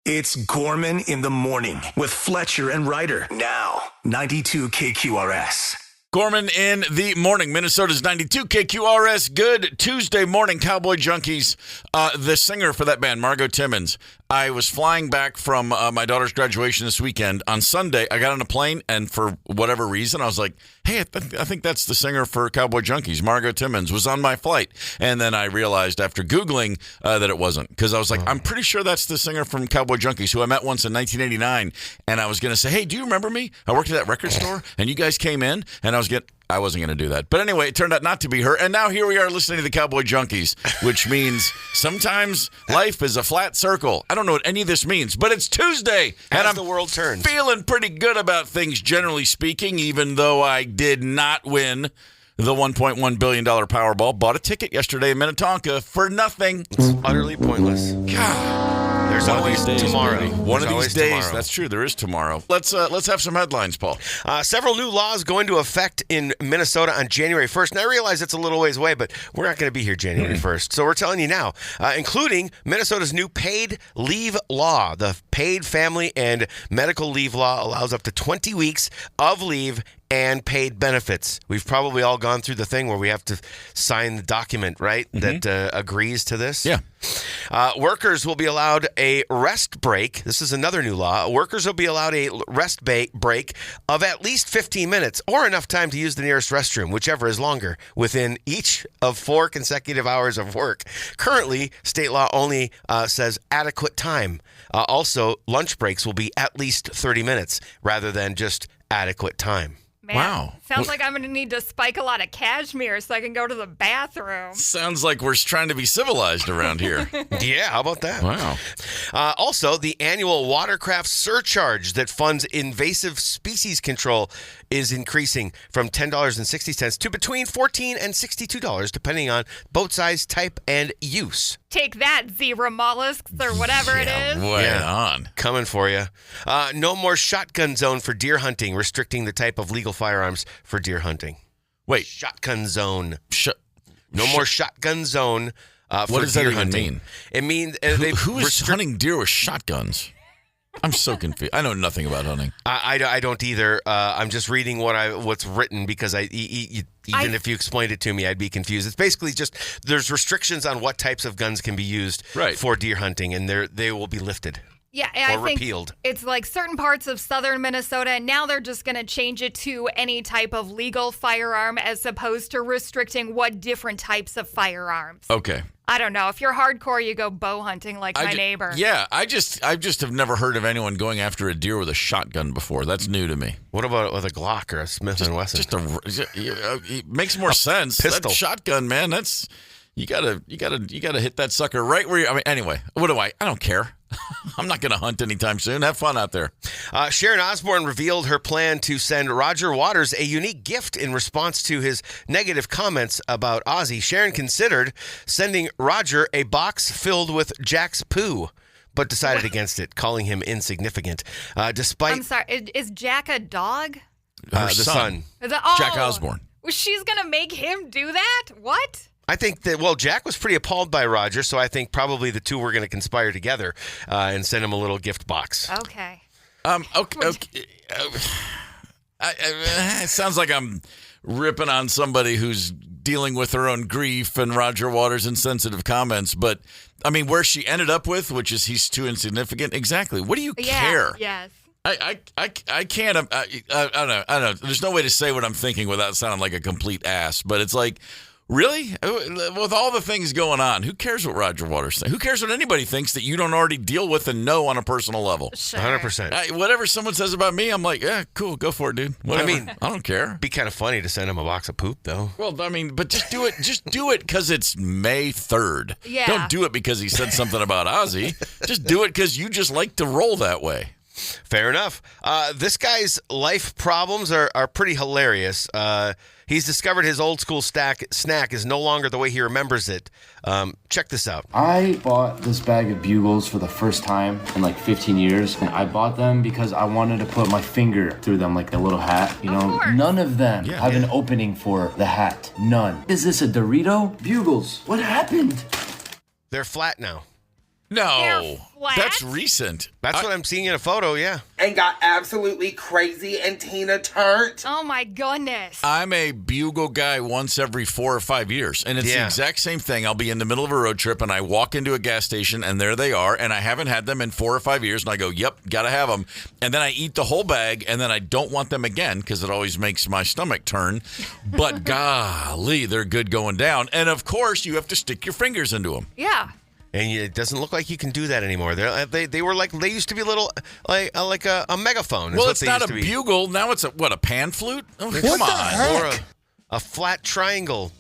It's Gorman in the morning with Fletcher and Ryder. Now, 92 KQRS. Gorman in the morning. Minnesota's 92 KQRS. Good Tuesday morning, Cowboy Junkies. The singer for that band, Margot Timmons. I was flying back from my daughter's graduation this weekend. On Sunday, I got on a plane, and for whatever reason, I was like, hey, I think that's the singer for Cowboy Junkies. Margot Timmons was on my flight. And then I realized after Googling that it wasn't. Because I was like, I'm pretty sure that's the singer from Cowboy Junkies, who I met once in 1989. And I was going to say, hey, do you remember me? I worked at that record store, and you guys came in, and I wasn't going to do that. But anyway, it turned out not to be her. And now here we are listening to the Cowboy Junkies, which means sometimes life is a flat circle. I don't know what any of this means, but it's Tuesday. And I'm the world turns. Feeling pretty good about things, generally speaking, even though I did not win the $1.1 billion Powerball. Bought a ticket yesterday in Minnetonka for nothing. It's utterly pointless. God. There's always tomorrow. One of these days. That's true. There is tomorrow. Let's have some headlines, Paul. Several new laws go into effect in Minnesota on January 1st. And I realize it's a little ways away, but we're not going to be here January 1st. So we're telling you now, including Minnesota's new paid leave law. The paid family and medical leave law allows up to 20 weeks of leave and paid benefits. We've probably all gone through the thing where we have to sign the document, right, that agrees to this. Yeah. Workers will be allowed a rest break. This is another new law. Workers will be allowed a rest break of at least 15 minutes or enough time to use the nearest restroom, whichever is longer, within each of 4 consecutive hours of work. Currently, state law only says adequate time. Also, lunch breaks will be at least 30 minutes rather than just adequate time. Man, wow. Sounds like I'm going to need to spike a lot of cashmere so I can go to the bathroom. Sounds like we're trying to be civilized around here. Yeah, how about that? Wow. Also, the annual watercraft surcharge that funds invasive species control is increasing from $10.60 to between $14 and $62, depending on boat size, type, and use. Take that, zebra mollusks or whatever it is. Way on. Coming for you. No more shotgun zone for deer hunting, restricting the type of legal firearms for deer hunting. Wait. Shotgun zone. No more shotgun zone for what does that deer even hunting. mean? It means who is hunting deer with shotguns? I'm so confused. I know nothing about hunting. I don't either. I'm just reading what's written because even if you explained it to me, I'd be confused. It's basically just there's restrictions on what types of guns can be used for deer hunting, and they will be lifted. Yeah, and or I think repealed. It's like certain parts of southern Minnesota, and now they're just going to change it to any type of legal firearm as opposed to restricting what different types of firearms. Okay. I don't know. If you're hardcore, you go bow hunting like my neighbor. Yeah, I just have never heard of anyone going after a deer with a shotgun before. That's new to me. What about with a Glock or a Smith & Wesson? It makes more sense. Pistol. That shotgun, man. That's you gotta hit that sucker right where you. I mean, anyway, what do I don't care. I'm not going to hunt anytime soon. Have fun out there. Sharon Osbourne revealed her plan to send Roger Waters a unique gift in response to his negative comments about Ozzy. Sharon considered sending Roger a box filled with Jack's poo, but decided against it, calling him insignificant. Despite I'm sorry. Is Jack a dog? Her son. Jack Osbourne. She's going to make him do that? What? I think that, Jack was pretty appalled by Roger, so I think probably the two were going to conspire together and send him a little gift box. Okay. Okay. It sounds like I'm ripping on somebody who's dealing with her own grief and Roger Waters' insensitive comments, but, I mean, where she ended up with, which is he's too insignificant, exactly. What do you care? Yes. I can't, I don't know. There's no way to say what I'm thinking without sounding like a complete ass, but it's like, really? With all the things going on, who cares what Roger Waters thinks? Who cares what anybody thinks that you don't already deal with and know on a personal level? Sure. 100%. Whatever someone says about me, I'm like, yeah, cool, go for it, dude. Whatever. I mean, I don't care. Be kind of funny to send him a box of poop, though. Well, I mean, but just do it. Just do it because it's May 3rd. Yeah. Don't do it because he said something about Ozzy. Just do it because you just like to roll that way. Fair enough. This guy's life problems are pretty hilarious. He's discovered his old school snack is no longer the way he remembers it. Check this out. I bought this bag of Bugles for the first time in like 15 years. And I bought them because I wanted to put my finger through them like a little hat. You know, none of them have an opening for the hat. None. Is this a Dorito? Bugles. What happened? They're flat now. No, flat? that's recent. That's what I'm seeing in a photo, yeah. And got absolutely crazy and Tina turned. Oh, my goodness. I'm a Bugle guy once every 4 or 5 years, and it's the exact same thing. I'll be in the middle of a road trip, and I walk into a gas station, and there they are, and I haven't had them in 4 or 5 years, and I go, yep, got to have them. And then I eat the whole bag, and then I don't want them again because it always makes my stomach turn. But golly, they're good going down. And, of course, you have to stick your fingers into them. Yeah. And it doesn't look like you can do that anymore. They were like, they used to be little, like a megaphone. Well, it's not a bugle. Now it's a pan flute? Oh, come on. Or a flat triangle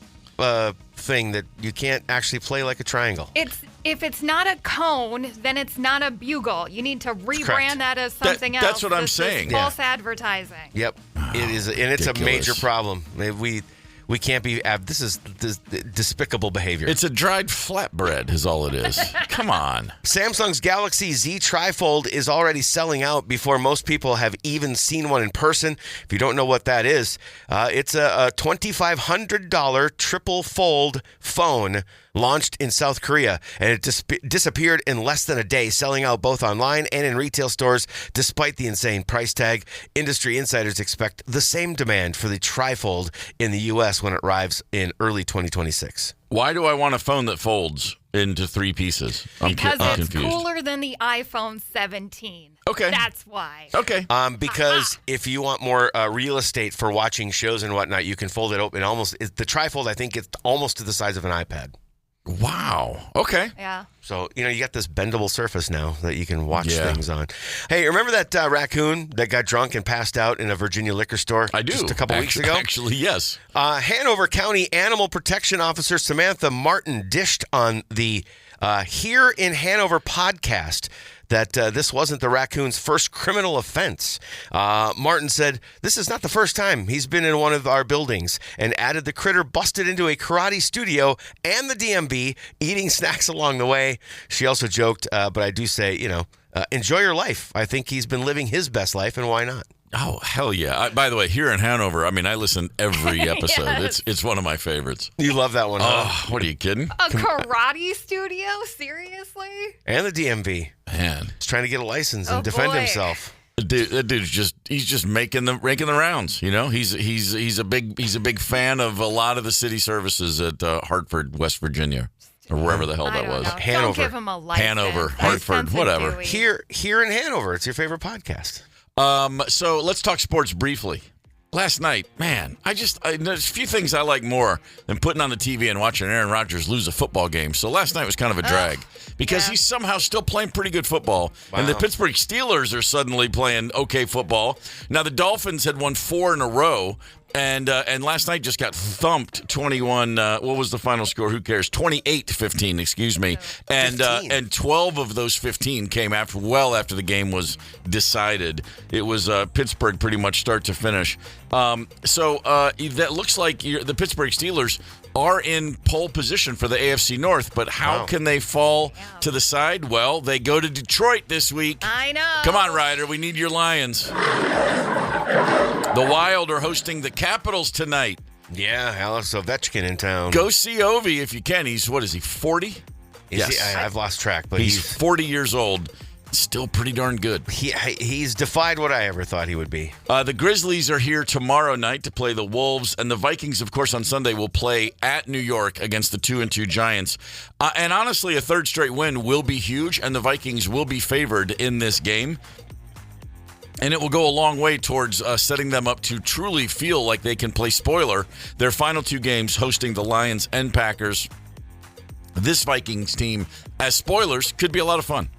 thing that you can't actually play like a triangle. If it's not a cone, then it's not a bugle. You need to rebrand that as something else. That's what I'm saying. False advertising. Yep. It is, and it's a major problem. We can't be. This is despicable behavior. It's a dried flatbread, is all it is. Come on. Samsung's Galaxy Z Trifold is already selling out before most people have even seen one in person. If you don't know what that is, it's a $2,500 triple fold phone launched in South Korea, and it disappeared in less than a day, selling out both online and in retail stores despite the insane price tag. Industry insiders expect the same demand for the Trifold in the U.S. when it arrives in early 2026. Why do I want a phone that folds into 3 pieces? Because I'm it's confused. cooler than the iPhone 17. Okay. That's why. Okay. Because if you want more real estate for watching shows and whatnot, you can fold it open. The Trifold, I think, it's almost to the size of an iPad. Wow. Okay. Yeah. So, you got this bendable surface now that you can watch things on. Hey, remember that raccoon that got drunk and passed out in a Virginia liquor store? I do. Just a couple weeks ago? Actually, yes. Hanover County Animal Protection Officer Samantha Martin dished on the Here in Hanover podcast that this wasn't the raccoon's first criminal offense. Martin said, "This is not the first time he's been in one of our buildings," and added the critter busted into a karate studio and the DMV, eating snacks along the way. She also joked, but I do say, enjoy your life. I think he's been living his best life, and why not? Oh, hell yeah. By the way, Here in Hanover, I listen every episode. Yes. It's one of my favorites. You love that one, huh? Oh, what are you kidding? A karate studio? Seriously? And the DMV. Man. He's trying to get a license and defend himself. That dude's just making the rounds. He's a big fan of a lot of the city services at Hartford, West Virginia, or wherever the hell that was. Know. Hanover. Don't give him a license. Hanover, Hartford, whatever. Here in Hanover. It's your favorite podcast. So let's talk sports briefly. Last night, man, there's a few things I like more than putting on the TV and watching Aaron Rodgers lose a football game. So last night was kind of a drag because he's somehow still playing pretty good football. Wow. And the Pittsburgh Steelers are suddenly playing okay football. Now, the Dolphins had won 4 in a row. And last night just got thumped 21. What was the final score? Who cares? 28-15, excuse me. And 12 of those 15 came after the game was decided. It was Pittsburgh pretty much start to finish. So that looks like the Pittsburgh Steelers are in pole position for the AFC North, but how can they fall to the side? Well, they go to Detroit this week. I know. Come on, Ryder. We need your Lions. The Wild are hosting the Capitals tonight. Yeah, Alex Ovechkin in town. Go see Ovi if you can. What is he, 40? Yes. I've lost track, but he's 40 years old. Still pretty darn good. He's defied what I ever thought he would be. The Grizzlies are here tomorrow night to play the Wolves, and the Vikings, of course, on Sunday will play at New York against the 2-2 Giants. And honestly, a third straight win will be huge, and the Vikings will be favored in this game. And it will go a long way towards setting them up to truly feel like they can play spoiler their final 2 games hosting the Lions and Packers. This Vikings team, as spoilers, could be a lot of fun.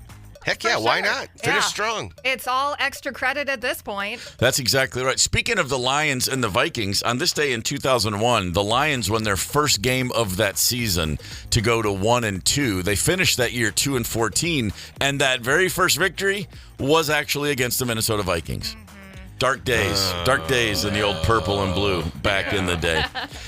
Heck yeah, why not? Finish strong. It's all extra credit at this point. That's exactly right. Speaking of the Lions and the Vikings, on this day in 2001, the Lions won their first game of that season to go to 1-2. They finished that year 2-14, and that very first victory was actually against the Minnesota Vikings. Dark days in the old purple and blue back in the day.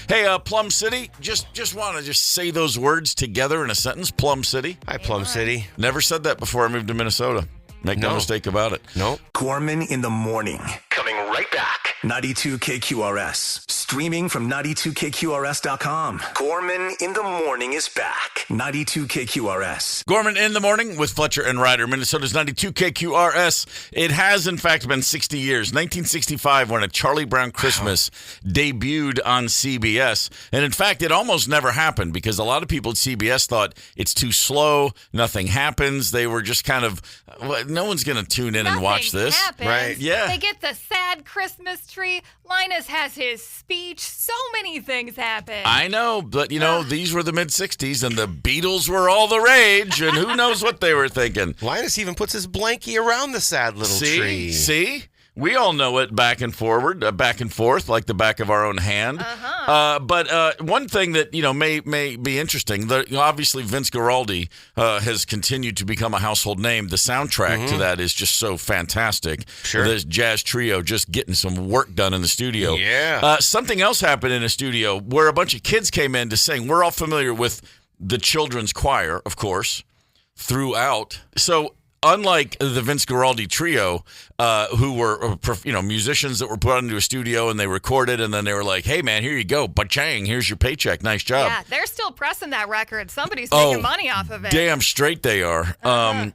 Hey, Plum City, just want to say those words together in a sentence. Plum City. Hi, Plum City. Never said that before I moved to Minnesota. Make no mistake about it. Nope. Gorman in the morning. Coming right back. 92 KQRS. Streaming from 92KQRS.com. Gorman in the Morning is back. 92KQRS. Gorman in the Morning with Fletcher and Ryder, Minnesota's 92KQRS. It has, in fact, been 60 years. 1965 when A Charlie Brown Christmas debuted on CBS. And in fact, it almost never happened because a lot of people at CBS thought it's too slow, nothing happens. They were just kind of, no one's going to tune in and watch this. Happens. Right? Yeah. They get the sad Christmas tree. Linus has his speech. So many things happen. I know, but these were the mid-'60s and the Beatles were all the rage, and who knows what they were thinking. Linus even puts his blankie around the sad little tree. See? We all know it back and forward, back and forth, like the back of our own hand. But one thing that may be interesting, obviously Vince Guaraldi has continued to become a household name. The soundtrack to that is just so fantastic. Sure. This jazz trio just getting some work done in the studio. Yeah. Something else happened in a studio where a bunch of kids came in to sing. We're all familiar with the children's choir, of course, throughout. So unlike the Vince Guaraldi trio, who were musicians that were put into a studio and they recorded and then they were like, "Hey man, here you go, ba-chang, here's your paycheck, nice job." Yeah, they're still pressing that record. Somebody's making money off of it. Damn straight they are. And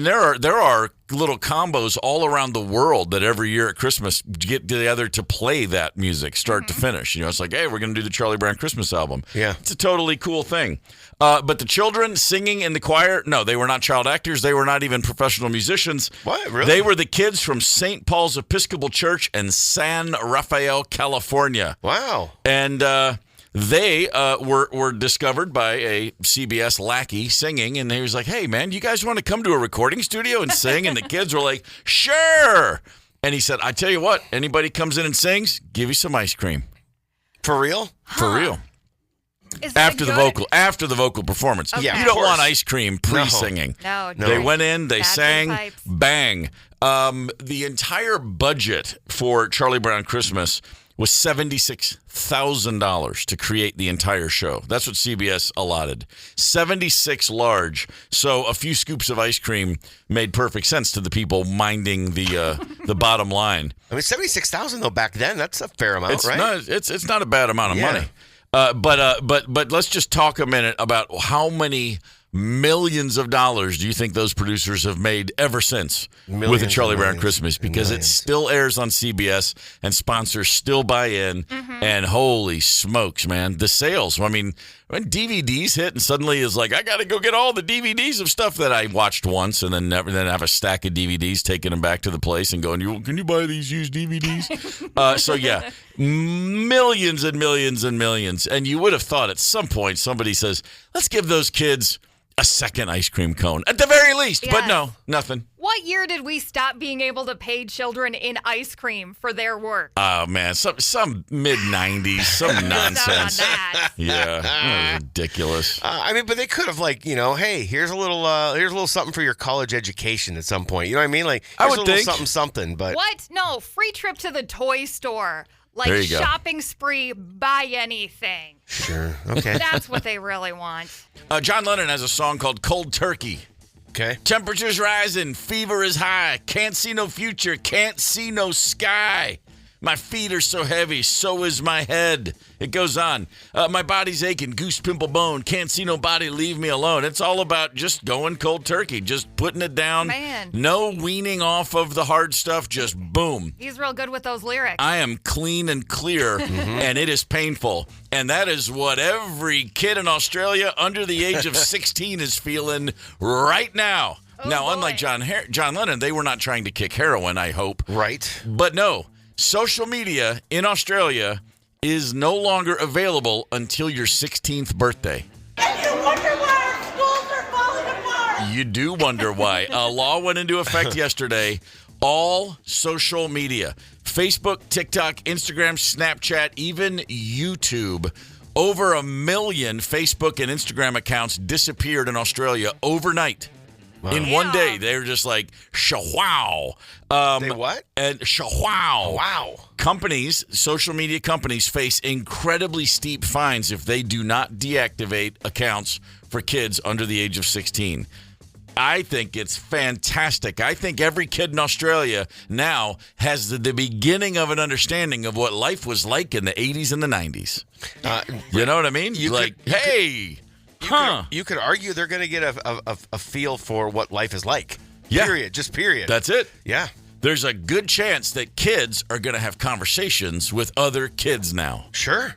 there are little combos all around the world that every year at Christmas get together to play that music, start to finish. It's like, hey, we're going to do the Charlie Brown Christmas album. Yeah. It's a totally cool thing. But the children singing in the choir, no, they were not child actors. They were not even professional musicians. What? Really? They were the kids from St. Paul's Episcopal Church in San Rafael, California. Wow. And they were discovered by a CBS lackey singing, and he was like, "Hey, man, you guys want to come to a recording studio and sing?" And the kids were like, "Sure." And he said, "I tell you what, anybody comes in and sings, give you some ice cream." For real? For real. After the vocal performance. Okay. Yeah, You don't want ice cream pre-singing. No. They went in, they Back sang, of the pipes. bang. The entire budget for Charlie Brown Christmas was $76,000 to create the entire show. That's what CBS allotted. 76 large. So a few scoops of ice cream made perfect sense to the people minding the bottom line. I mean, 76,000 though back then. That's a fair amount, right? It's not a bad amount of money. But let's just talk a minute about how many millions of dollars do you think those producers have made ever since with a Charlie Brown Christmas? Because it still airs on CBS and sponsors still buy in. And holy smokes, man, the sales. I mean, when DVDs hit and suddenly is like, I got to go get all the DVDs of stuff that I watched once and then have a stack of DVDs, taking them back to the place and going, can you buy these used DVDs? So yeah, millions and millions and millions. And you would have thought at some point somebody says, let's give those kids a second ice cream cone at the very least. Yes. But no, nothing. What year did we stop being able to pay children in ice cream for their work? Oh man, some mid-90s, some nonsense. Yeah, ridiculous. I mean, but they could have hey, here's a little something for your college education at some point. You know what I mean? Like, I here's would a little think. something. But What? No, free trip to the toy store. There you go. Shopping spree, buy anything. Sure, okay. That's what they really want. John Lennon has a song called Cold Turkey. Okay. Temperatures rising, fever is high, can't see no future, can't see no sky. My feet are so heavy, so is my head. It goes on. My body's aching, goose pimple bone, can't see nobody, leave me alone. It's all about just going cold turkey, just putting it down. Man. No weaning off of the hard stuff, just boom. He's real good with those lyrics. I am clean and clear, and it is painful. And that is what every kid in Australia under the age of 16 is feeling right now. Now, boy. unlike John Lennon, they were not trying to kick heroin, I hope. Right. But no, social media in Australia is no longer available until your 16th birthday. And you wonder why our schools are falling apart. You do wonder why. A law went into effect yesterday. All social media, Facebook, TikTok, Instagram, Snapchat, even YouTube. Over 1 million Facebook and Instagram accounts disappeared in Australia overnight. In one day, they were just like, shawow. They what? And shawow. Wow. Companies, social media companies, face incredibly steep fines if they do not deactivate accounts for kids under the age of 16. I think it's fantastic. I think every kid in Australia now has the beginning of an understanding of what life was like in the 80s and the 90s. You know what I mean? You could argue they're going to get a feel for what life is like. Yeah. Period. Just period. That's it. Yeah. There's a good chance that kids are going to have conversations with other kids now. Sure.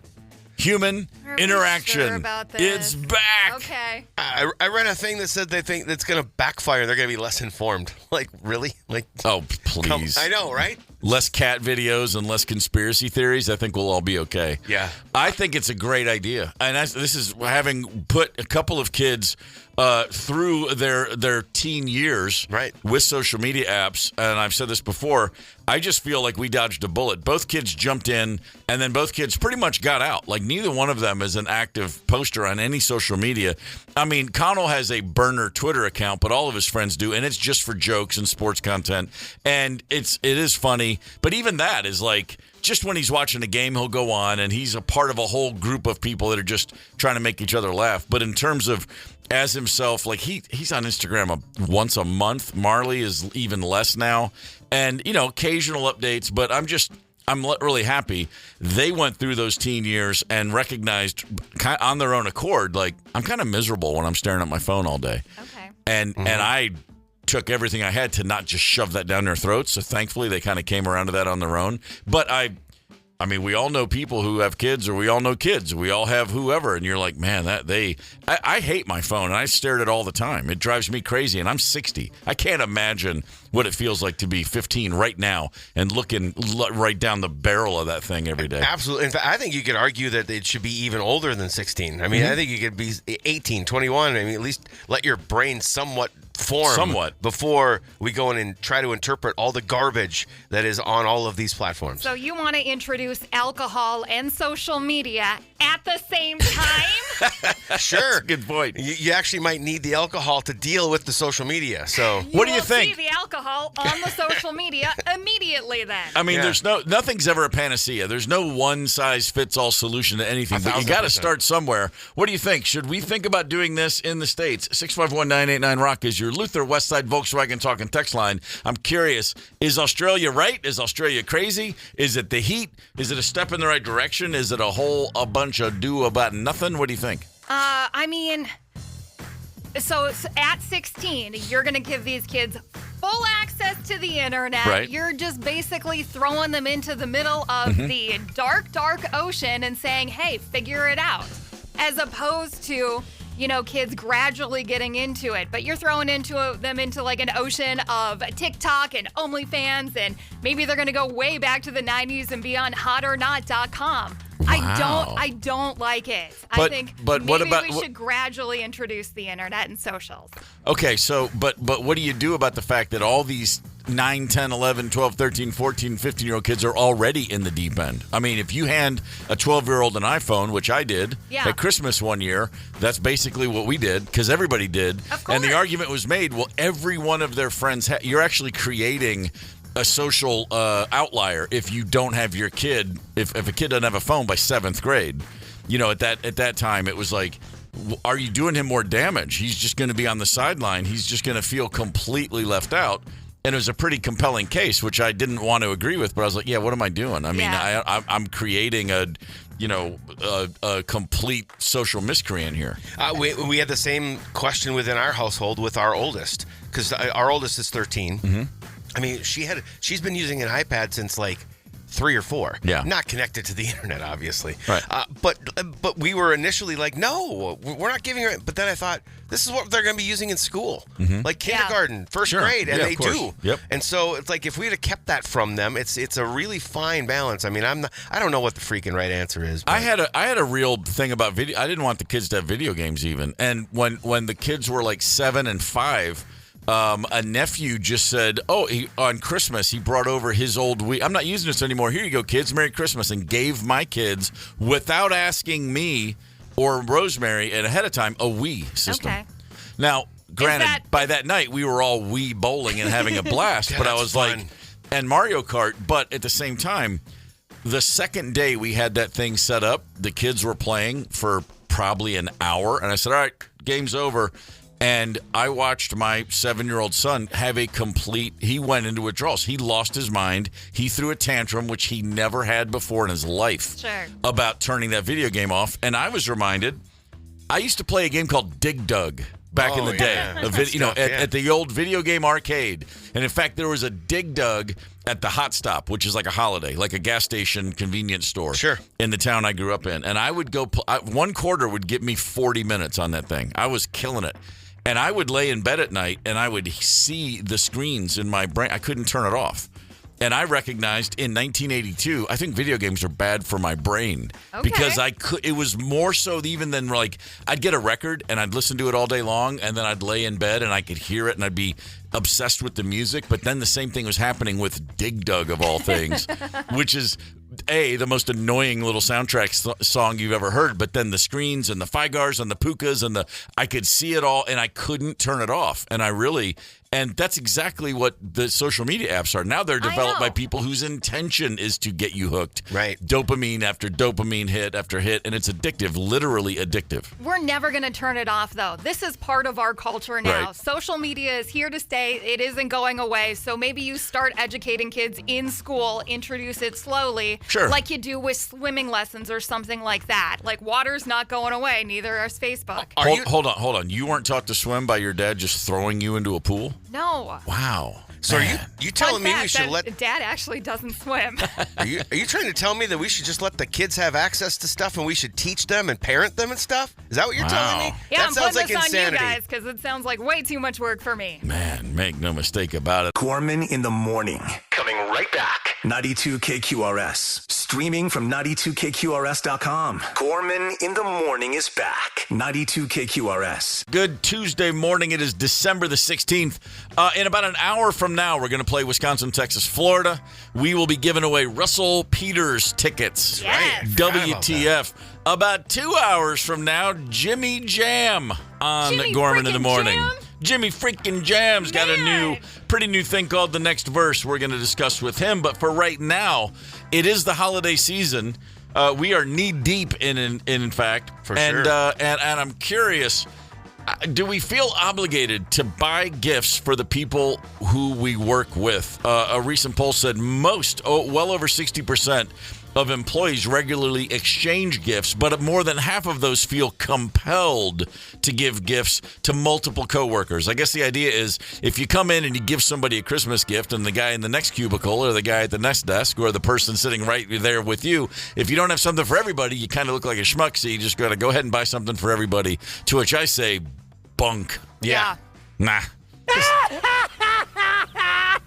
Human interaction. Sure about this? It's back. Okay. I read a thing that said they think that's going to backfire. They're going to be less informed. Like, really? Like, oh, please. I know, right? Less cat videos and less conspiracy theories. I think we'll all be okay. Yeah. I think it's a great idea. And this is having put a couple of kids through their teen years with social media apps. And I've said this before. I just feel like we dodged a bullet. Both kids jumped in, and then both kids pretty much got out. Like, neither one of them is an active poster on any social media. I mean, Connell has a burner Twitter account, but all of his friends do, and it's just for jokes and sports content. And it is funny, but even that is like, just when he's watching a game, he'll go on, and he's a part of a whole group of people that are just trying to make each other laugh. But in terms of as himself, like he's on Instagram once a month. Marley is even less now. And, occasional updates, but I'm really happy they went through those teen years and recognized on their own accord, like, I'm kind of miserable when I'm staring at my phone all day. Okay. And I took everything I had to not just shove that down their throats. So thankfully they kind of came around to that on their own. But I mean, we all know people who have kids, or we all know kids. We all have whoever, and you're like, man, I hate my phone, and I stare at it all the time. It drives me crazy, and I'm 60. I can't imagine what it feels like to be 15 right now and looking right down the barrel of that thing every day. Absolutely. In fact, I think you could argue that it should be even older than 16. I mean, I think you could be 18, 21. I mean, at least let your brain somewhat form before we go in and try to interpret all the garbage that is on all of these platforms. So you want to introduce alcohol and social media at the same time? Sure. That's a good point. You actually might need the alcohol to deal with the social media. So what do you think? See the alcohol on the social media immediately then. I mean, there's nothing's ever a panacea. There's no one-size-fits-all solution to anything, but you got to start somewhere. What do you think? Should we think about doing this in the States? 651-989-ROCK is your Luther Westside Volkswagen talking text line. I'm curious, is Australia right? Is Australia crazy? Is it the heat? Is it a step in the right direction? Is it a bunch of do about nothing? What do you think? I mean, so at 16, you're going to give these kids full access to the internet. Right. You're just basically throwing them into the middle of the dark, dark ocean and saying, hey, figure it out. As opposed to, kids gradually getting into it. But you're throwing them into like an ocean of TikTok and OnlyFans, and maybe they're going to go way back to the 90s and be on hotornot.com. Wow. I don't like it. But- I think but maybe what about- we should gradually introduce the internet and socials. Okay, so, but what do you do about the fact that all these 9, 10, 11, 12, 13, 14, 15-year-old kids are already in the deep end? I mean, if you hand a 12-year-old an iPhone, which I did at Christmas one year, that's basically what we did, because everybody did. Of course. And the argument was made, well, every one of their friends, you're actually creating a social outlier if you don't have your kid, if a kid doesn't have a phone by 7th grade. At that time, it was like, are you doing him more damage? He's just going to be on the sideline. He's just going to feel completely left out. And it was a pretty compelling case, which I didn't want to agree with, but I was like, yeah, what am I doing? I mean, I'm creating a complete social miscreant here. We had the same question within our household with our oldest, because our oldest is 13. Mm-hmm. I mean, she's been using an iPad since like 3 or 4. Yeah. Not connected to the internet, obviously. Right. But we were initially like, no, we're not giving her. But then I thought, this is what they're going to be using in school, like kindergarten, first grade, and they do. Yep. And so it's like, if we'd have kept that from them, it's a really fine balance. I mean, I don't know what the freaking right answer is. But. I had a real thing about video. I didn't want the kids to have video games even. And when the kids were like 7 and 5. A nephew just said, on Christmas, he brought over his old Wii. I'm not using this anymore. Here you go, kids. Merry Christmas. And gave my kids, without asking me or Rosemary ahead of time, a Wii system. Okay. Now, granted, by that night, we were all Wii bowling and having a blast. Yeah, but I was fun. like, and Mario Kart. But at the same time, the second day we had that thing set up, the kids were playing for probably an hour. And I said, all right, game's over. And I watched my 7-year-old son have he went into withdrawals. He lost his mind. He threw a tantrum, which he never had before in his life, about turning that video game off. And I was reminded, I used to play a game called Dig Dug back in the day, at the old video game arcade. And in fact, there was a Dig Dug at the Hot Stop, which is like a holiday, like a gas station convenience store in the town I grew up in. And I would go, 1 quarter would get me 40 minutes on that thing. I was killing it. And I would lay in bed at night and I would see the screens in my brain. I couldn't turn it off. And I recognized in 1982, I think video games are bad for my brain because it was more so even than like I'd get a record and I'd listen to it all day long and then I'd lay in bed and I could hear it and I'd be obsessed with the music. But then the same thing was happening with Dig Dug of all things, which is the most annoying little soundtrack song you've ever heard. But then the screens and the Figars and the Pukas and I could see it all and I couldn't turn it off. And that's exactly what the social media apps are. Now they're developed by people whose intention is to get you hooked. Right. Dopamine after dopamine, hit after hit, and it's addictive, literally addictive. We're never going to turn it off, though. This is part of our culture now. Right. Social media is here to stay. It isn't going away. So maybe you start educating kids in school, introduce it slowly, like you do with swimming lessons or something like that. Like, water's not going away, neither is Facebook. Hold on. You weren't taught to swim by your dad just throwing you into a pool? No. Wow. So are you telling me we should let Dad actually doesn't swim? Are you trying to tell me that we should just let the kids have access to stuff and we should teach them and parent them and stuff? Is that what you're telling me? Yeah, that I'm sounds putting like this insanity. on you guys because it sounds like way too much work for me. Man, make no mistake about it. Gorman in the morning. Coming right back. 92 KQRS. Streaming from 92KQRS.com. Gorman in the morning is back. 92 KQRS. Good Tuesday morning. It is December the 16th. In about an hour from now, we're going to play Wisconsin, Texas, Florida. We will be giving away Russell Peters tickets. Yes. WTF. About 2 hours from now, Jimmy Jam on Gorman in the morning. Jam? Jimmy freaking Jam's got a pretty new thing called The Next Verse we're going to discuss with him. But for right now, it is the holiday season. We are knee deep in fact. For sure. And I'm curious, do we feel obligated to buy gifts for the people who we work with? A recent poll said well over 60% of employees regularly exchange gifts, but more than half of those feel compelled to give gifts to multiple coworkers. I guess the idea is if you come in and you give somebody a Christmas gift and the guy in the next cubicle or the guy at the next desk or the person sitting right there with you, if you don't have something for everybody, you kind of look like a schmuck, so you just got to go ahead and buy something for everybody, to which I say, bunk. Yeah. Nah.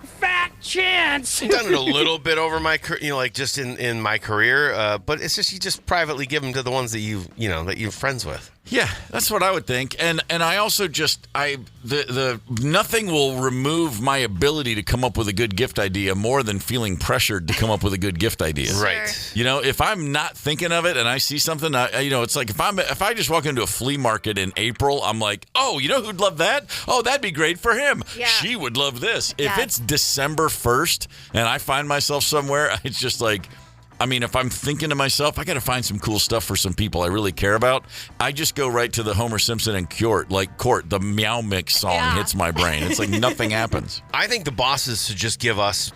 Fat chance. I've done it a little bit over my, just in my career, but it's just you just privately give them to the ones that that you're friends with. Yeah, that's what I would think. And I also the nothing will remove my ability to come up with a good gift idea more than feeling pressured to come up with a good gift idea. Right. If I'm not thinking of it and I see something, it's like if I just walk into a flea market in April, I'm like, oh, you know who'd love that? Oh, that'd be great for him. Yeah. She would love this. Yeah. If it's December 1st and I find myself somewhere, it's just like, if I'm thinking to myself, I got to find some cool stuff for some people I really care about, I just go right to the Homer Simpson and Court. The Meow Mix song hits my brain. It's like nothing happens. I think the bosses should just give us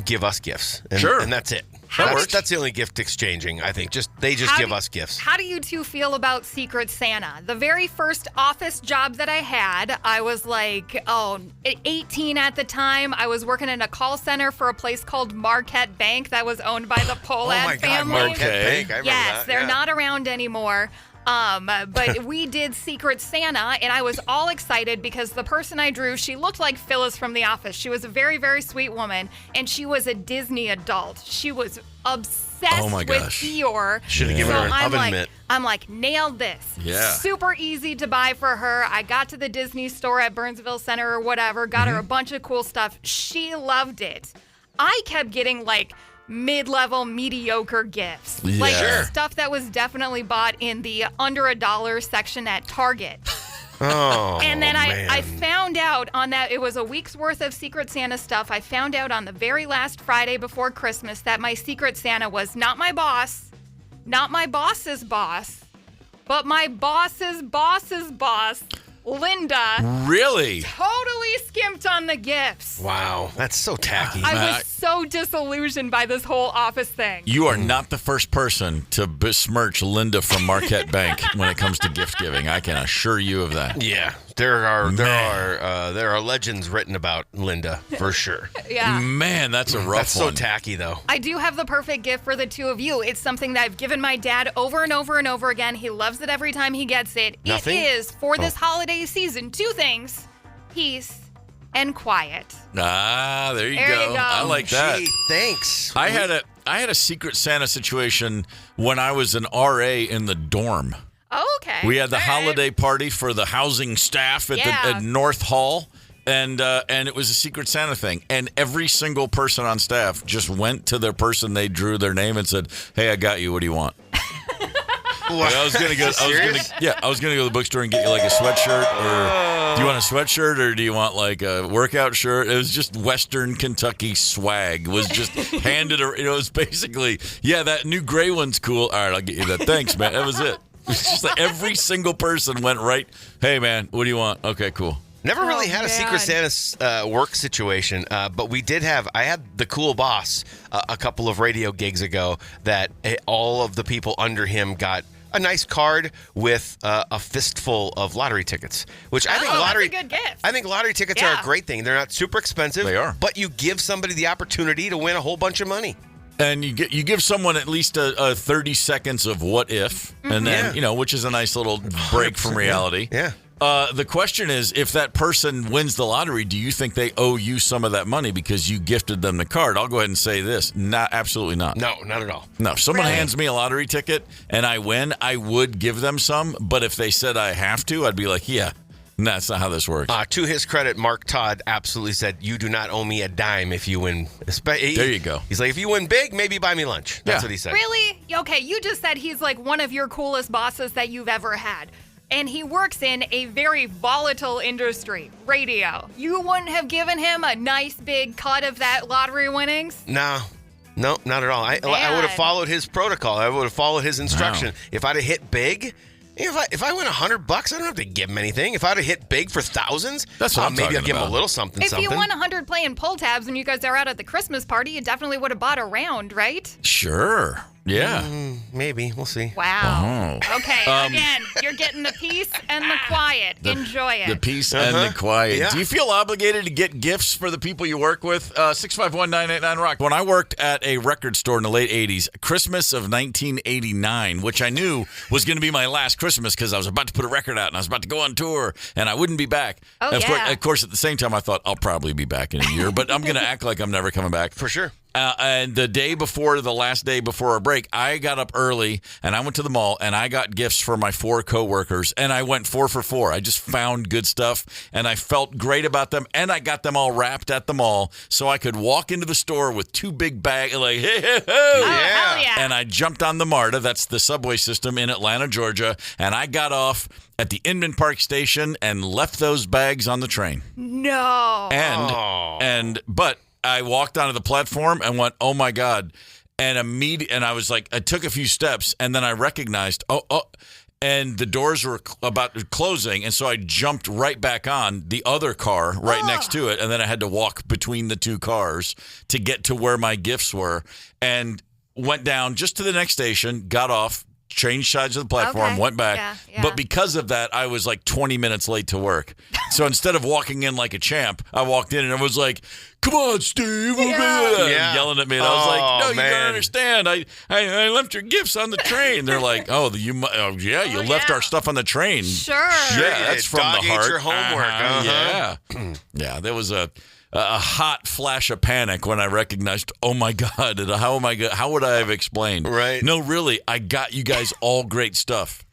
gifts. And that's it. That's the only gift exchanging, I think. They just give us gifts. How do you two feel about Secret Santa? The very first office job that I had, I was 18 at the time. I was working in a call center for a place called Marquette Bank that was owned by the Pohlad family. Marquette Bank. I remember that. They're not around anymore. But we did Secret Santa, and I was all excited because the person I drew, she looked like Phyllis from The Office. She was a very, very sweet woman, and she was a Disney adult. She was obsessed with Eeyore. Should have given her an oven mitt. I'm like, nailed this. Yeah. Super easy to buy for her. I got to the Disney store at Burnsville Center or whatever, got her a bunch of cool stuff. She loved it. I kept getting mid-level mediocre gifts. Stuff that was definitely bought in the under $1 section at Target. Oh, and then I found out on that, it was a week's worth of Secret Santa stuff. I found out on the very last Friday before Christmas that my Secret Santa was not my boss, not my boss's boss, but my boss's boss's boss. Linda. Really? Totally skimped on the gifts. Wow, that's so tacky. I was so disillusioned by this whole office thing. You are not the first person to besmirch Linda from Marquette Bank when it comes to gift giving. I can assure you of that. Yeah, there are legends written about Linda for sure. Yeah. Man, that's a rough That's so one. tacky, though. I do have the perfect gift for the two of you. It's something that I've given my dad over and over and over again. He loves it every time he gets it. Nothing? It is, for this holiday season, two things: peace and quiet. Ah, there you There go. you go. I like that. Gee, thanks. I had a Secret Santa situation when I was an RA in the dorm. Oh, okay. We had the All right. holiday party for the housing staff at North Hall, and it was a Secret Santa thing. And every single person on staff just went to their person they drew their name and said, "Hey, I got you. What do you want?" Like, I was gonna go to the bookstore and get you like a sweatshirt, or do you want a sweatshirt, or do you want like a workout shirt? It was just Western Kentucky swag. Was just handed. It was basically, that new gray one's cool. All right, I'll get you that. Thanks, man. That was it. It's just like every single person went right. Hey, man, what do you want? Okay, cool. Never really had a Secret Santa work situation, but I had the cool boss a couple of radio gigs ago that all of the people under him got a nice card with a fistful of lottery tickets, which I think that's a good gift. I think lottery tickets are a great thing. They're not super expensive. They are. But you give somebody the opportunity to win a whole bunch of money. And you give someone at least a 30 seconds of what if, and then, which is a nice little break from reality. Yeah. The question is, if that person wins the lottery, do you think they owe you some of that money because you gifted them the card? I'll go ahead and say this. Absolutely not. No, not at all. No, if someone hands me a lottery ticket and I win, I would give them some. But if they said I have to, I'd be like, no, that's not how this works. To his credit, Mark Todd absolutely said, "You do not owe me a dime if you win." There you go. He's like, if you win big, maybe buy me lunch. That's what he said. Really? Okay, you just said he's like one of your coolest bosses that you've ever had. And he works in a very volatile industry, radio. You wouldn't have given him a nice big cut of that lottery winnings? No, not at all. I would have followed his protocol. I would have followed his instruction. Wow. If I'd have hit big, if I win $100, I don't have to give him anything. If I'd have hit big for thousands, that's what I'm maybe talking I'll give him about. a little something. If you won 100 playing pull tabs and you guys are out at the Christmas party, you definitely would have bought a round, right? Sure. Yeah. Maybe. We'll see. Wow. Oh. Okay, again, you're getting the peace and the quiet. Enjoy it. The peace and the quiet. Yeah. Do you feel obligated to get gifts for the people you work with? 651-989-ROCK. When I worked at a record store in the late 80s, Christmas of 1989, which I knew was going to be my last Christmas because I was about to put a record out and I was about to go on tour and I wouldn't be back. Oh, Of course, at the same time, I thought I'll probably be back in a year, but I'm going to act like I'm never coming back. For sure. And the last day before our break, I got up early and I went to the mall and I got gifts for my 4 coworkers and I went 4 for 4. I just found good stuff and I felt great about them and I got them all wrapped at the mall so I could walk into the store with 2 big bags like, hey, hey, hey. Hell yeah. And I jumped on the MARTA, that's the subway system in Atlanta, Georgia, and I got off at the Inman Park station and left those bags on the train. No. But I walked onto the platform and went, oh my God. And I was like, I took a few steps and then I recognized, and the doors were about closing. And so I jumped right back on the other car right next to it. And then I had to walk between the 2 cars to get to where my gifts were and went down just to the next station, got off, changed sides of the platform, went back. Yeah. But because of that, I was like 20 minutes late to work. So instead of walking in like a champ, I walked in and I was like, come on, Steve. Yelling at me. And I was like, no, you don't understand. I left your gifts on the train. They're like, you left our stuff on the train. Sure. Yeah, that's from the heart. Your homework. Yeah, there was a hot flash of panic when I recognized, oh my God, how would I have explained? Right. No, really, I got you guys all great stuff.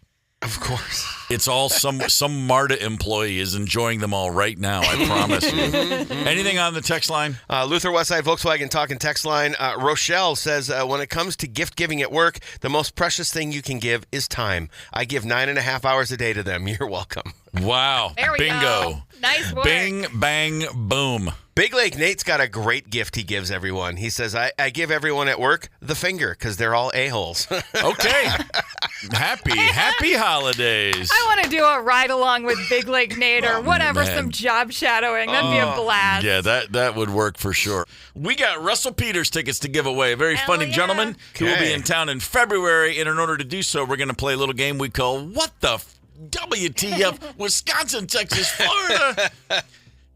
Of course. It's all some MARTA employee is enjoying them all right now, I promise you. Anything on the text line? Luther Westside Volkswagen talking text line. Rochelle says, when it comes to gift giving at work, the most precious thing you can give is time. I give 9.5 hours a day to them. You're welcome. Wow. There we Bingo. go. Nice work. Bing, bang, boom. Big Lake Nate's got a great gift he gives everyone. He says, I give everyone at work the finger because they're all a-holes. Okay. Happy holidays. I want to do a ride along with Big Lake Nate or whatever, some job shadowing. That'd be a blast. Yeah, that would work for sure. We got Russell Peters tickets to give away. A very funny gentleman who will be in town in February. And in order to do so, we're going to play a little game we call What the WTF? Wisconsin, Texas, Florida.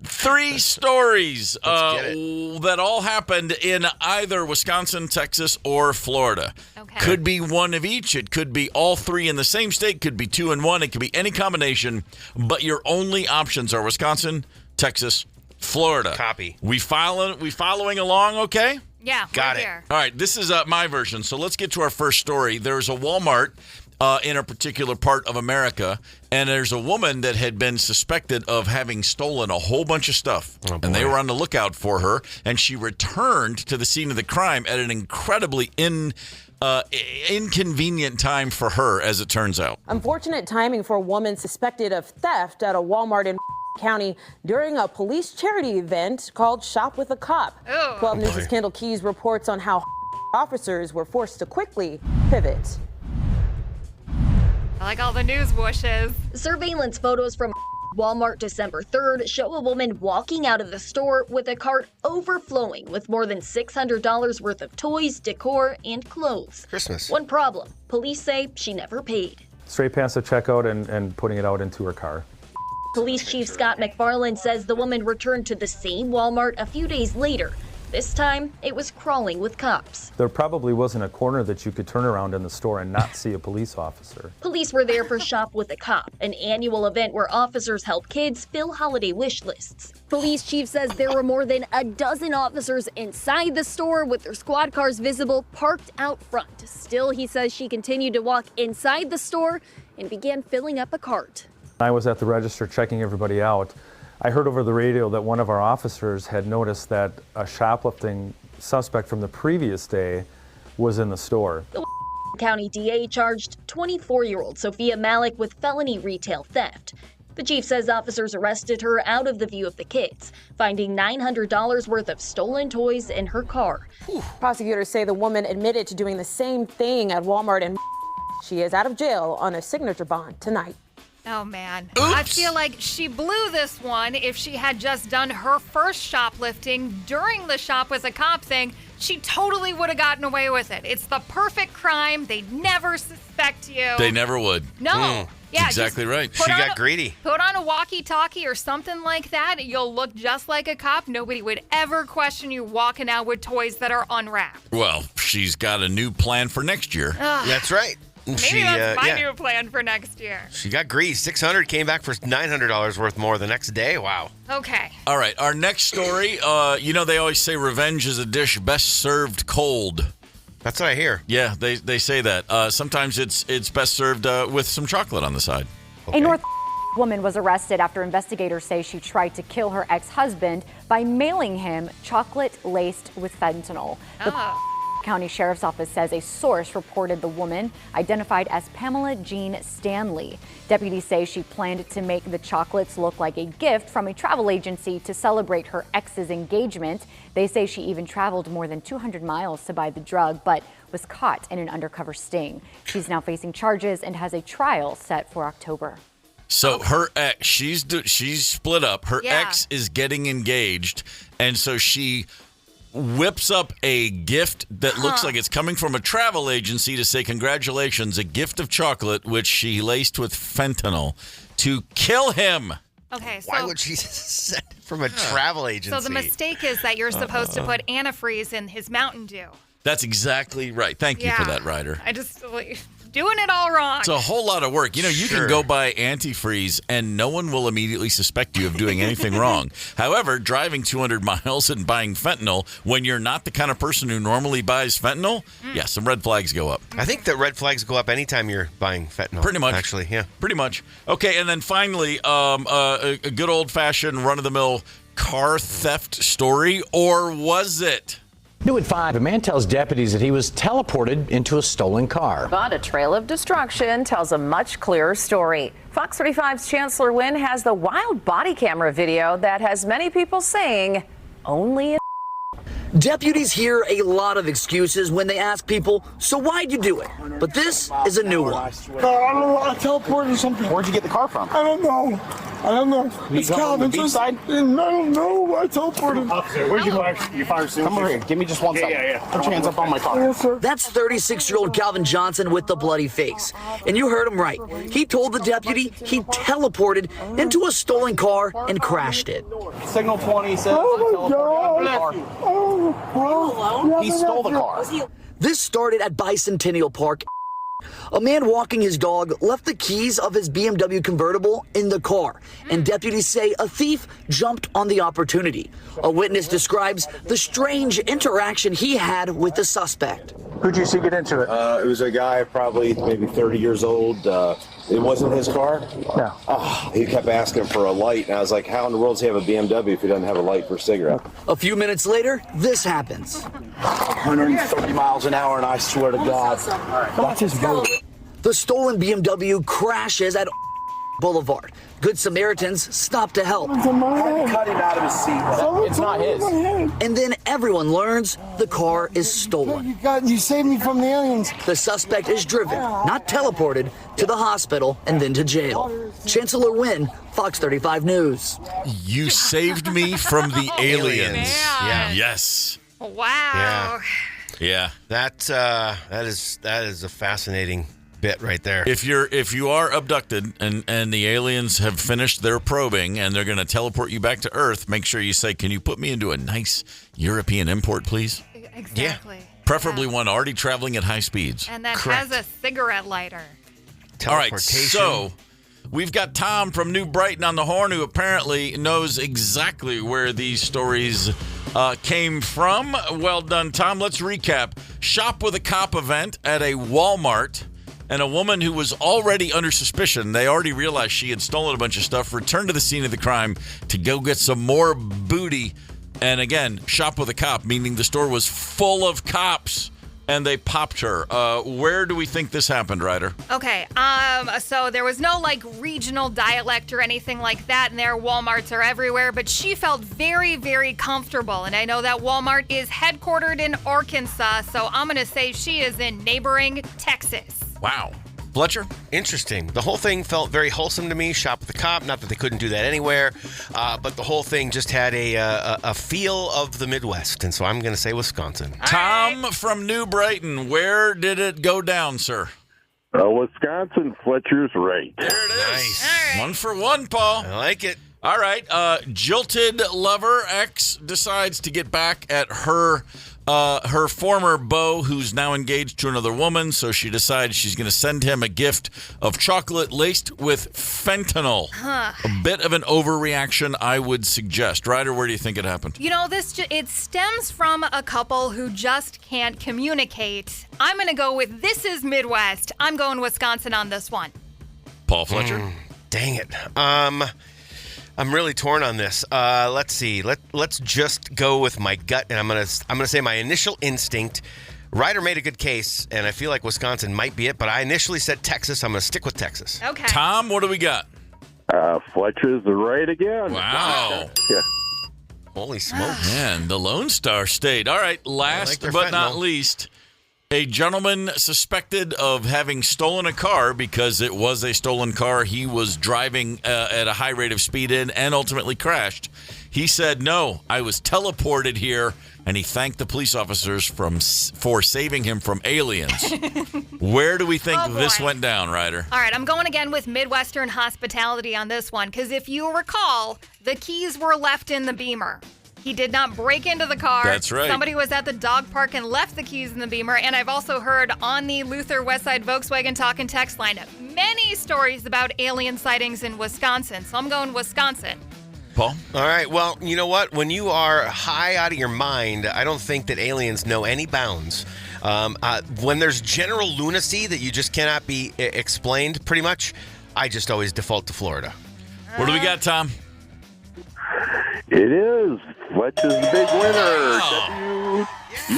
3 stories that all happened in either Wisconsin, Texas, or Florida. Okay. Could be one of each. It could be all 3 in the same state. Could be 2 in 1. It could be any combination. But your only options are Wisconsin, Texas, Florida. Copy. We following along, okay? Yeah, got it. Here. All right, this is my version. So let's get to our first story. There's a Walmart in a particular part of America, and there's a woman that had been suspected of having stolen a whole bunch of stuff, and they were on the lookout for her, and she returned to the scene of the crime at an incredibly inconvenient time for her, as it turns out. Unfortunate timing for a woman suspected of theft at a Walmart in County during a police charity event called Shop with a Cop. 12 News' Kendall Keys reports on how officers were forced to quickly pivot. I like all the news whooshes. Surveillance photos from Walmart December 3rd show a woman walking out of the store with a cart overflowing with more than $600 worth of toys, decor, and clothes. Christmas. One problem, police say she never paid. Straight past the checkout and putting it out into her car. Police Chief Scott McFarland says the woman returned to the same Walmart a few days later. This time, it was crawling with cops. There probably wasn't a corner that you could turn around in the store and not see a police officer. Police were there for Shop with a Cop, an annual event where officers help kids fill holiday wish lists. Police chief says there were more than a dozen officers inside the store with their squad cars visible parked out front. Still, he says she continued to walk inside the store and began filling up a cart. I was at the register checking everybody out. I heard over the radio that one of our officers had noticed that a shoplifting suspect from the previous day was in the store. The County DA charged 24-year-old Sophia Malik with felony retail theft. The chief says officers arrested her out of the view of the kids, finding $900 worth of stolen toys in her car. Prosecutors say the woman admitted to doing the same thing at Walmart, and she is out of jail on a signature bond tonight. Oh, man. Oops. I feel like she blew this one. If she had just done her first shoplifting during the Shop with a Cop thing, she totally would have gotten away with it. It's the perfect crime. They'd never suspect you. They never would. No. Yeah, exactly right. She got greedy. Put on a walkie-talkie or something like that. You'll look just like a cop. Nobody would ever question you walking out with toys that are unwrapped. Well, she's got a new plan for next year. That's right. Maybe that's my new plan for next year. She got greased. $600 came back for $900 worth more the next day. Wow. Okay. All right. Our next story, they always say revenge is a dish best served cold. That's what I hear. Yeah, they say that. Sometimes it's best served with some chocolate on the side. Okay. A North woman was arrested after investigators say she tried to kill her ex-husband by mailing him chocolate laced with fentanyl. The County Sheriff's Office says a source reported the woman, identified as Pamela Jean Stanley. Deputies say she planned to make the chocolates look like a gift from a travel agency to celebrate her ex's engagement. They say she even traveled more than 200 miles to buy the drug, but was caught in an undercover sting. She's now facing charges and has a trial set for October. So her ex, she's split up. Her ex is getting engaged, and so she whips up a gift that looks like it's coming from a travel agency to say congratulations, a gift of chocolate, which she laced with fentanyl to kill him. Okay, so why would she send it from a travel agency? So the mistake is that you're supposed to put antifreeze in his Mountain Dew. That's exactly right. Thank you for that, Ryder. I just doing it all wrong. It's a whole lot of work. You know, you can go buy antifreeze and no one will immediately suspect you of doing anything wrong. However, driving 200 miles and buying fentanyl when you're not the kind of person who normally buys fentanyl, some red flags go up. I think that red flags go up anytime you're buying fentanyl. Pretty much. Actually, yeah. Pretty much. Okay, and then finally, a good old-fashioned run-of-the-mill car theft story, or was it? New at 5, a man tells deputies that he was teleported into a stolen car. But a trail of destruction tells a much clearer story. Fox 35's Chancellor Wynn has the wild body camera video that has many people saying only Deputies hear a lot of excuses when they ask people, so why'd you do it? But this is a new one. I don't know. I teleported or something. Where'd you get the car from? I don't know. It's Calvin. Beach side? I don't know. I teleported. Officer, where'd you find Come over here. Give me just 1 second. Yeah. Put your hands up on my car. Yes, sir. That's 36-year-old Calvin Johnson with the bloody face. And you heard him right. He told the deputy he teleported into a stolen car and crashed it. Signal 20 says... Oh, my God. He stole the car. This started at Bicentennial Park. A man walking his dog left the keys of his BMW convertible in the car, and deputies say a thief jumped on the opportunity. A witness describes the strange interaction he had with the suspect. Who'd you see get into it? It was a guy probably maybe 30 years old. It wasn't his car? No. He kept asking for a light, and I was like, how in the world does he have a BMW if he doesn't have a light for a cigarette? A few minutes later, this happens. 130 miles an hour, and I swear to God, that's his boat. The stolen BMW crashes at Boulevard. Good Samaritans stop to help. Cut him out of his seat. It's not his. And then everyone learns the car is stolen. You saved me from the aliens. The suspect is driven, not teleported, to the hospital and then to jail. Chancellor Wynn, Fox 35 News. You saved me from the aliens. Yeah. Yes. Wow. Yeah. That is a fascinating bit right there. If you are abducted and the aliens have finished their probing and they're going to teleport you back to Earth, make sure you say, "Can you put me into a nice European import, please?" Exactly. Yeah. Preferably one already traveling at high speeds. And that has a cigarette lighter. All right, so we've got Tom from New Brighton on the horn, who apparently knows exactly where these stories came from. Well done, Tom. Let's recap. Shop with a Cop event at a Walmart. And a woman who was already under suspicion, they already realized she had stolen a bunch of stuff, returned to the scene of the crime to go get some more booty. And again, shop with a cop, meaning the store was full of cops, and they popped her. Where do we think this happened, Ryder? Okay, so there was no, regional dialect or anything like that in there. Walmarts are everywhere, but she felt very, very comfortable. And I know that Walmart is headquartered in Arkansas, so I'm going to say she is in neighboring Texas. Wow. Fletcher? Interesting. The whole thing felt very wholesome to me. Shop with the cop. Not that they couldn't do that anywhere, but the whole thing just had a feel of the Midwest, and so I'm going to say Wisconsin. Tom from New Brighton, where did it go down, sir? Wisconsin. Fletcher's right. There it is. Nice. Right. 1 for 1, Paul. I like it. All right. Jilted lover ex decides to get back at her former beau, who's now engaged to another woman, so she decides she's going to send him a gift of chocolate laced with fentanyl. A bit of an overreaction, I would suggest. Ryder, where do you think it happened? You know, it stems from a couple who just can't communicate. I'm going to go with this is Midwest. I'm going Wisconsin on this one. Paul Fletcher? Dang it. I'm really torn on this. Let's see. Let's just go with my gut, and I'm gonna say my initial instinct. Ryder made a good case, and I feel like Wisconsin might be it, but I initially said Texas. I'm gonna stick with Texas. Okay. Tom, what do we got? Fletcher's right again. Wow. Yeah. Holy smokes. Man, the Lone Star State. All right, last but not least, a gentleman suspected of having stolen a car because it was a stolen car he was driving at a high rate of speed in and ultimately crashed. He said, "No, I was teleported here," and he thanked the police officers for saving him from aliens. Where do we think this went down, Ryder? All right, I'm going again with Midwestern hospitality on this one, because if you recall, the keys were left in the Beamer. He did not break into the car. That's right. Somebody was at the dog park and left the keys in the Beamer. And I've also heard on the Luther Westside Volkswagen Talk and Text line many stories about alien sightings in Wisconsin. So I'm going Wisconsin. Paul? All right. Well, you know what? When you are high out of your mind, I don't think that aliens know any bounds. When there's general lunacy that you just cannot be explained, pretty much, I just always default to Florida. What do we got, Tom? It is. Fletcher's the big winner. Wow.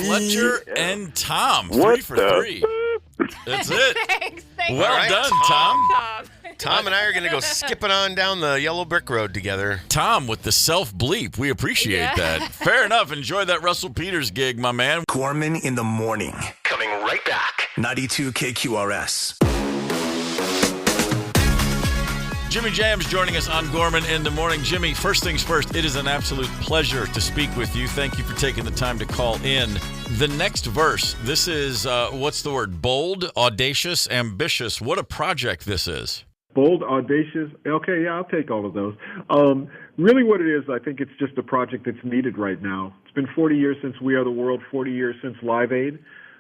Fletcher and Tom. What 3 for 3. That's it. Thanks. Well done, Tom. Tom and I are going to go skipping on down the yellow brick road together. Tom with the self-bleep. We appreciate that. Fair enough. Enjoy that Russell Peters gig, my man. Gorman in the morning. Coming right back. 92 KQRS. Jimmy Jam's joining us on Gorman in the morning. Jimmy, first things first, it is an absolute pleasure to speak with you. Thank you for taking the time to call in. The next verse, this is, what's the word? Bold, audacious, ambitious. What a project this is. Bold, audacious. Okay, yeah, I'll take all of those. Really what it is, I think it's just a project that's needed right now. It's been 40 years since We Are the World, 40 years since Live Aid.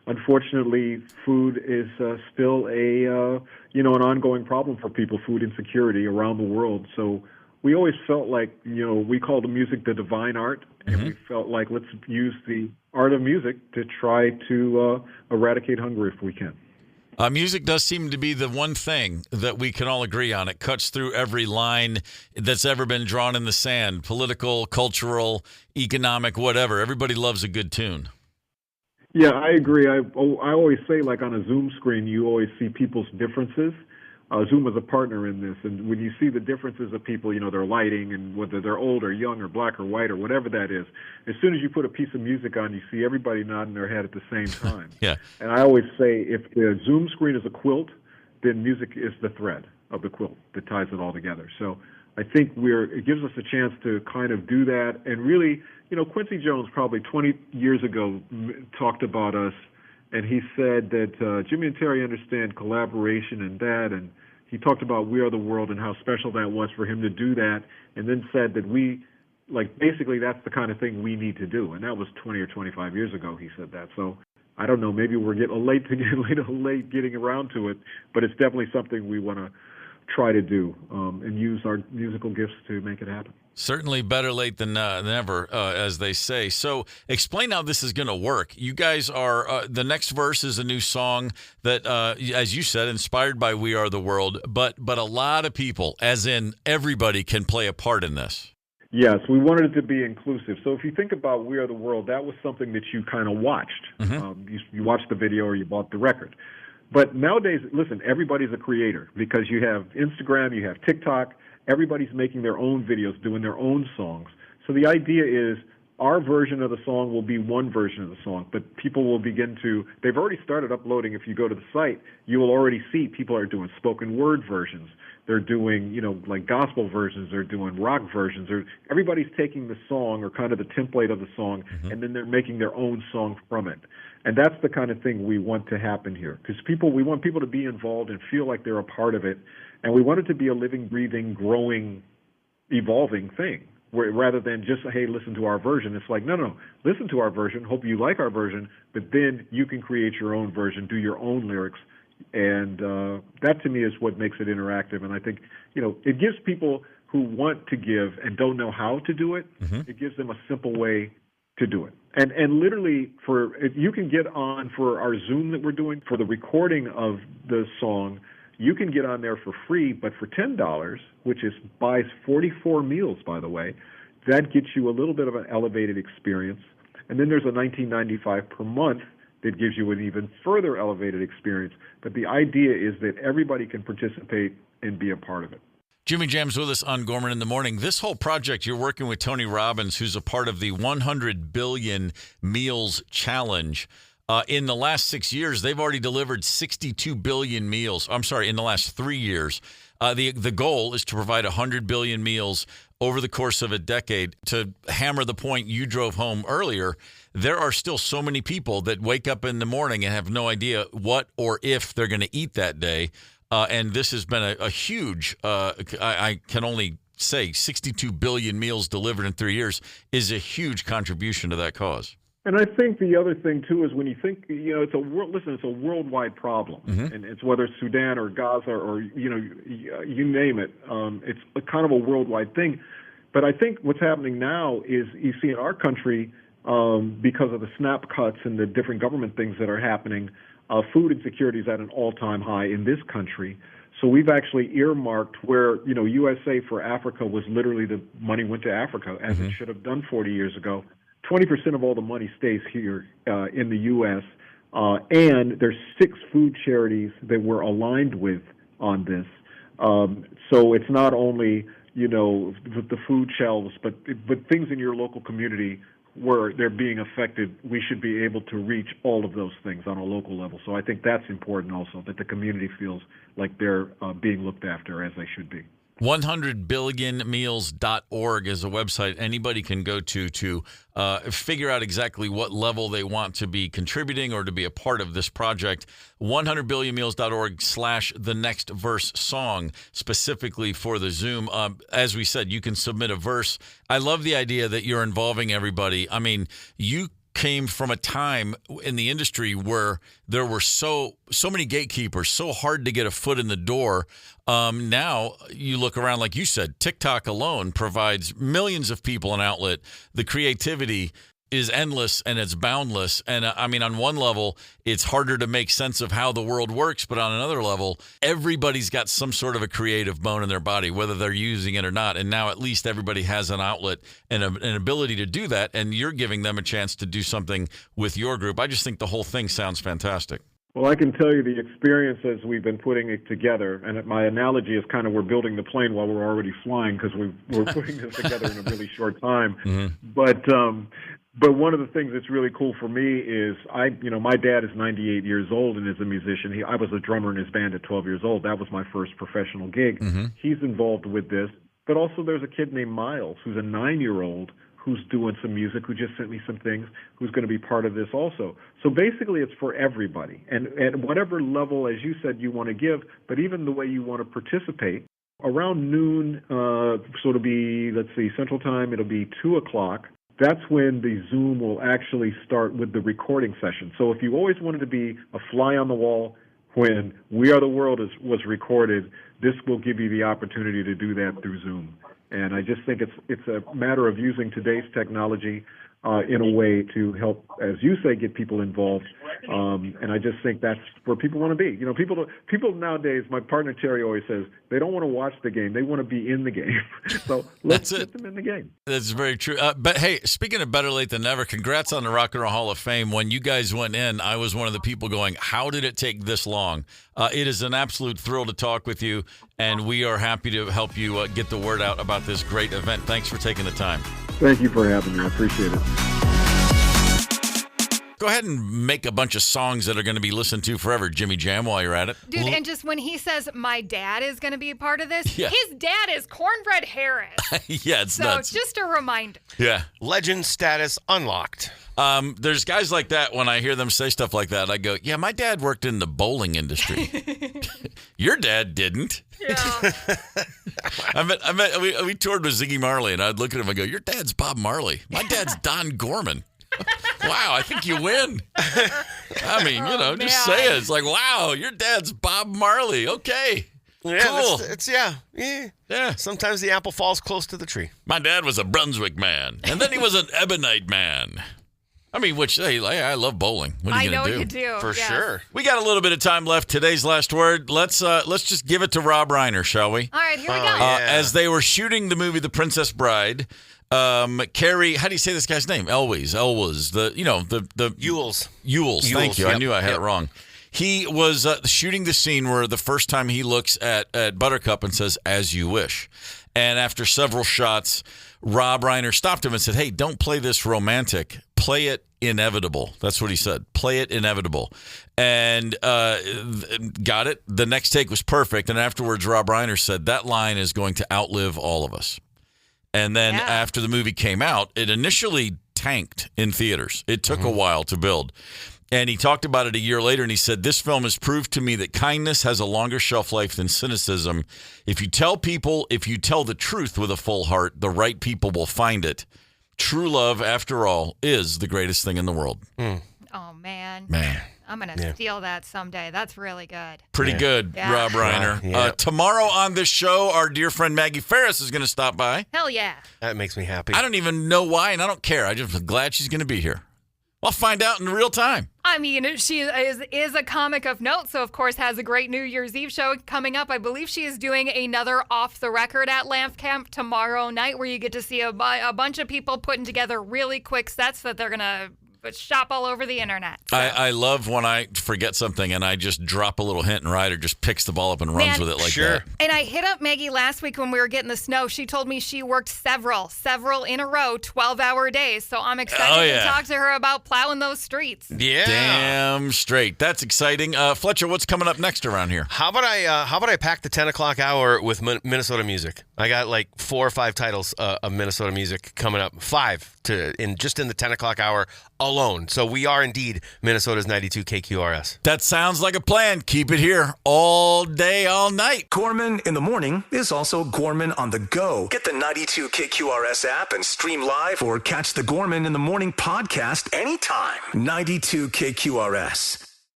Unfortunately, food is still an ongoing problem for people, food insecurity around the world. So we always felt like, we call the music the divine art, and we felt like let's use the art of music to try to eradicate hunger if we can. Music does seem to be the one thing that we can all agree on. It cuts through every line that's ever been drawn in the sand, political, cultural, economic, whatever. Everybody loves a good tune. Yeah, I agree. I always say, like on a Zoom screen, you always see people's differences. Zoom is a partner in this, and when you see the differences of people, their lighting and whether they're old or young or black or white or whatever that is, as soon as you put a piece of music on, you see everybody nodding their head at the same time. Yeah. And I always say, if the Zoom screen is a quilt, then music is the thread of the quilt that ties it all together. So I think it gives us a chance to kind of do that, and really, Quincy Jones probably 20 years ago talked about us, and he said that Jimmy and Terry understand collaboration and that, and he talked about We Are the World and how special that was for him to do that, and then said that basically that's the kind of thing we need to do, and that was 20 or 25 years ago he said that. So I don't know, maybe we're getting late getting around to it, but it's definitely something we want to try to do and use our musical gifts to make it happen. Certainly better late than never, as they say. So explain how this is going to work. You guys are, the next verse is a new song that, as you said, inspired by We Are the World, but a lot of people, as in everybody, can play a part in this. Yes, we wanted it to be inclusive. So if you think about We Are the World, that was something that you kind of watched. You watched the video or you bought the record. But nowadays, listen, everybody's a creator because you have Instagram, you have TikTok, everybody's making their own videos, doing their own songs. So the idea is our version of the song will be one version of the song, but people will they've already started uploading. If you go to the site, you will already see people are doing spoken word versions. They're doing, like gospel versions. They're doing rock versions. Everybody's taking the song or kind of the template of the song, and then they're making their own song from it. And that's the kind of thing we want to happen here, because we want people to be involved and feel like they're a part of it. And we want it to be a living, breathing, growing, evolving thing, rather than just, hey, listen to our version. It's like, no, listen to our version. Hope you like our version, but then you can create your own version, do your own lyrics. And that, to me, is what makes it interactive. And I think, it gives people who want to give and don't know how to do it, it gives them a simple way to do it. And literally, you can get on for our Zoom that we're doing, for the recording of the song, you can get on there for free, but for $10, which buys 44 meals, by the way, that gets you a little bit of an elevated experience. And then there's a $19.95 per month that gives you an even further elevated experience. But the idea is that everybody can participate and be a part of it. Jimmy Jam's with us on Gorman in the Morning. This whole project, you're working with Tony Robbins, who's a part of the 100 Billion Meals Challenge. In the last 6 years, they've already delivered 62 billion meals. I'm sorry, in the last 3 years. The goal is to provide 100 billion meals over the course of a decade. To hammer the point you drove home earlier, there are still so many people that wake up in the morning and have no idea what or if they're going to eat that day. And this has been a huge, I can only say 62 billion meals delivered in 3 years is a huge contribution to that cause. And I think the other thing, too, is when you think, it's a worldwide problem. And it's whether it's Sudan or Gaza or, you name it. It's a kind of a worldwide thing. But I think what's happening now is you see in our country, because of the SNAP cuts and the different government things that are happening, food insecurity is at an all-time high in this country. So we've actually earmarked where, USA for Africa was literally the money went to Africa, as it should have done 40 years ago. 20% of all the money stays here in the U.S., and there's 6 food charities that we're aligned with on this. So it's not only, the food shelves, but things in your local community where they're being affected, we should be able to reach all of those things on a local level. So I think that's important also, that the community feels like they're being looked after as they should be. 100billionmeals.org is a website anybody can go to figure out exactly what level they want to be contributing or to be a part of this project. 100billionmeals.org/the next verse song, specifically for the Zoom. As we said, you can submit a verse. I love the idea that you're involving everybody. I mean, you came from a time in the industry where there were so many gatekeepers, so hard to get a foot in the door. Now you look around, like you said, TikTok alone provides millions of people an outlet. The creativity is endless and it's boundless. And I mean, on one level, it's harder to make sense of how the world works. But on another level, everybody's got some sort of a creative bone in their body, whether they're using it or not. And now at least everybody has an outlet and an ability to do that. And you're giving them a chance to do something with your group. I just think the whole thing sounds fantastic. Well, I can tell you the experiences we've been putting it together, and my analogy is kind of we're building the plane while we're already flying because we're putting this together in a really short time. Mm-hmm. But one of the things that's really cool for me is my dad is 98 years old and is a musician. I was a drummer in his band at 12 years old. That was my first professional gig. Mm-hmm. He's involved with this. But also there's a kid named Miles who's a 9-year-old who's doing some music, who just sent me some things, who's going to be part of this also. So basically it's for everybody. And at whatever level, as you said, you want to give, but even the way you want to participate. Around noon, so it'll be, Central Time, it'll be 2 o'clock. That's when the Zoom will actually start with the recording session. So if you always wanted to be a fly on the wall when We Are the World was recorded, this will give you the opportunity to do that through Zoom. And I just think it's a matter of using today's technology in a way to help, as you say, get people involved. And I just think that's where people want to be. People nowadays, my partner Terry always says, they don't want to watch the game. They want to be in the game. So let's get them in the game. That's very true. But hey, speaking of better late than never, congrats on the Rock and Roll Hall of Fame. When you guys went in, I was one of the people going, how did it take this long? It is an absolute thrill to talk with you, and we are happy to help you get the word out about this great event. Thanks for taking the time. Thank you for having me. I appreciate it. Go ahead and make a bunch of songs that are going to be listened to forever, Jimmy Jam, while you're at it. Dude, and just when he says, my dad is going to be a part of this, his dad is Cornbread Harris. Yeah, it's nuts. So just a reminder. Yeah. Legend status unlocked. There's guys like that, when I hear them say stuff like that, I go, yeah, my dad worked in the bowling industry. Your dad didn't. Yeah. We toured with Ziggy Marley, and I'd look at him and go, your dad's Bob Marley. My dad's Don Gorman. Wow, I think you win. I mean, just say it. It's like, wow, your dad's Bob Marley. Okay. Yeah, cool. Yeah. Sometimes the apple falls close to the tree. My dad was a Brunswick man, and then he was an Ebonite man. I mean, I love bowling. What are you going to do? I know you do. For sure. We got a little bit of time left. Today's last word. Let's just give it to Rob Reiner, shall we? All right, here we go. As they were shooting the movie The Princess Bride, Carrie, how do you say this guy's name? Elwes, the Ewells. Thank you. I knew I had it wrong. He was shooting the scene where the first time he looks at Buttercup and says, "As you wish." And after several shots, Rob Reiner stopped him and said, "Hey, don't play this romantic. Play it inevitable." That's what he said. Play it inevitable. And got it. The next take was perfect. And afterwards, Rob Reiner said, that line is going to outlive all of us. And then after the movie came out, it initially tanked in theaters. It took a while to build. And he talked about it a year later, and he said, this film has proved to me that kindness has a longer shelf life than cynicism. If you tell the truth with a full heart, the right people will find it. True love, after all, is the greatest thing in the world. Oh, man. Man. I'm going to steal that someday. That's really good. Pretty good, Rob Reiner. Tomorrow on this show, our dear friend Maggie Ferris is going to stop by. Hell yeah. That makes me happy. I don't even know why, and I don't care. I'm just glad she's going to be here. I'll find out in real time. I mean, she is a comic of note, so of course has a great New Year's Eve show coming up. I believe she is doing another Off the Record at Lamp Camp tomorrow night, where you get to see a bunch of people putting together really quick sets that they're going to but shop all over the internet. So. I love when I forget something and I just drop a little hint and Ryder just picks the ball up and runs with it like that. And I hit up Maggie last week when we were getting the snow. She told me she worked several in a row, 12-hour days. So I'm excited to talk to her about plowing those streets. Yeah. Damn straight. That's exciting. Fletcher, what's coming up next around here? How about I pack the 10 o'clock hour with Minnesota music? I got like 4 or 5 titles of Minnesota music coming up. 5 in the 10 o'clock hour alone. So we are indeed Minnesota's 92 KQRS. That sounds like a plan. Keep it here all day, all night. Gorman in the morning is also Gorman on the go. Get the 92 KQRS app and stream live or catch the Gorman in the morning podcast anytime. 92 KQRS.